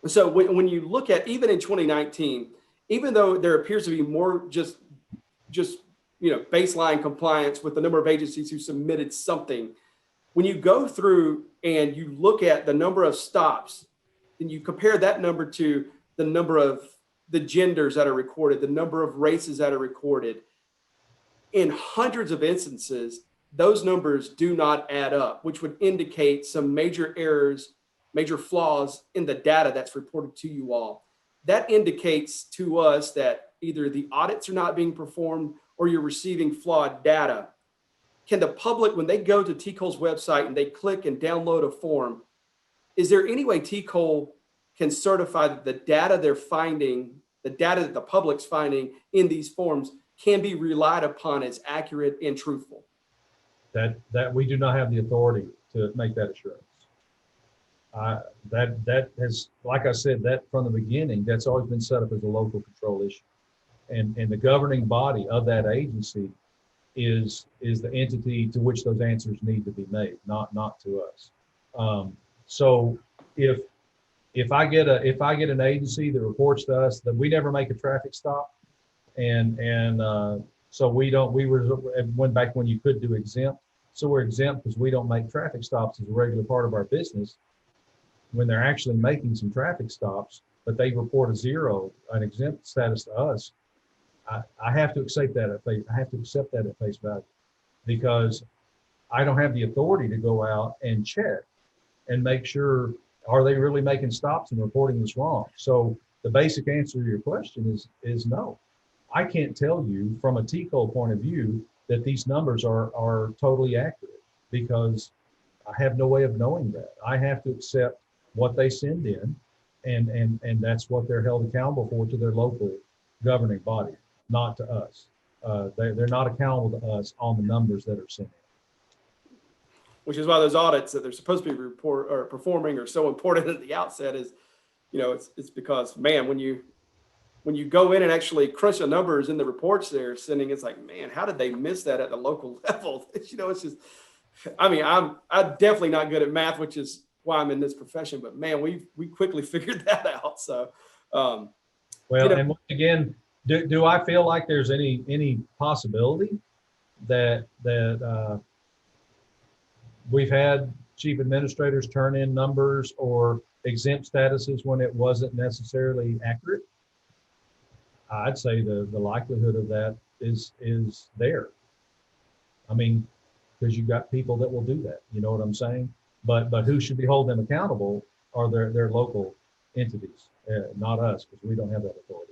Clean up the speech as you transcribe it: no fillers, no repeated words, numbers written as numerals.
So when you look at, even in 2019, even though there appears to be more just baseline compliance with the number of agencies who submitted something, when you go through and you look at the number of stops and you compare that number to the number of the genders that are recorded, the number of races that are recorded, in hundreds of instances, those numbers do not add up, which would indicate some major errors, major flaws in the data that's reported to you all. That indicates to us that either the audits are not being performed or you're receiving flawed data. Can the public, when they go to TCOLE's website and they click and download a form, is there any way TCOLE can certify that the data they're finding, the data that the public's finding in these forms, can be relied upon as accurate and truthful? That we do not have the authority to make that assurance. That has, like I said, that from the beginning, that's always been set up as a local control issue, and the governing body of that agency is the entity to which those answers need to be made, not to us. So if I get an agency that reports to us that we never make a traffic stop, and so we went back when you could do exempt, so we're exempt because we don't make traffic stops as a regular part of our business, when they're actually making some traffic stops, but they report an exempt status to us. I have to accept that at face value, because I don't have the authority to go out and check and make sure, are they really making stops and reporting this wrong? So the basic answer to your question is no. I can't tell you from a TCOLE point of view that these numbers are totally accurate, because I have no way of knowing that. I have to accept what they send in, and that's what they're held accountable for to their local governing body, not to us. They're not accountable to us on the numbers that are sent in. Which is why those audits that they're supposed to be performing are so important at the outset. Is, it's because, man, when you go in and actually crunch the numbers in the reports they're sending, it's like, man, how did they miss that at the local level? It's just, I mean, I'm definitely not good at math, which is why I'm in this profession, but man, we quickly figured that out. So, well, and once again, do I feel like there's any possibility that we've had chief administrators turn in numbers or exempt statuses when it wasn't necessarily accurate? I'd say the likelihood of that is there. I mean, because you've got people that will do that. You know what I'm saying? But who should be holding them accountable are their local entities, not us, because we don't have that authority.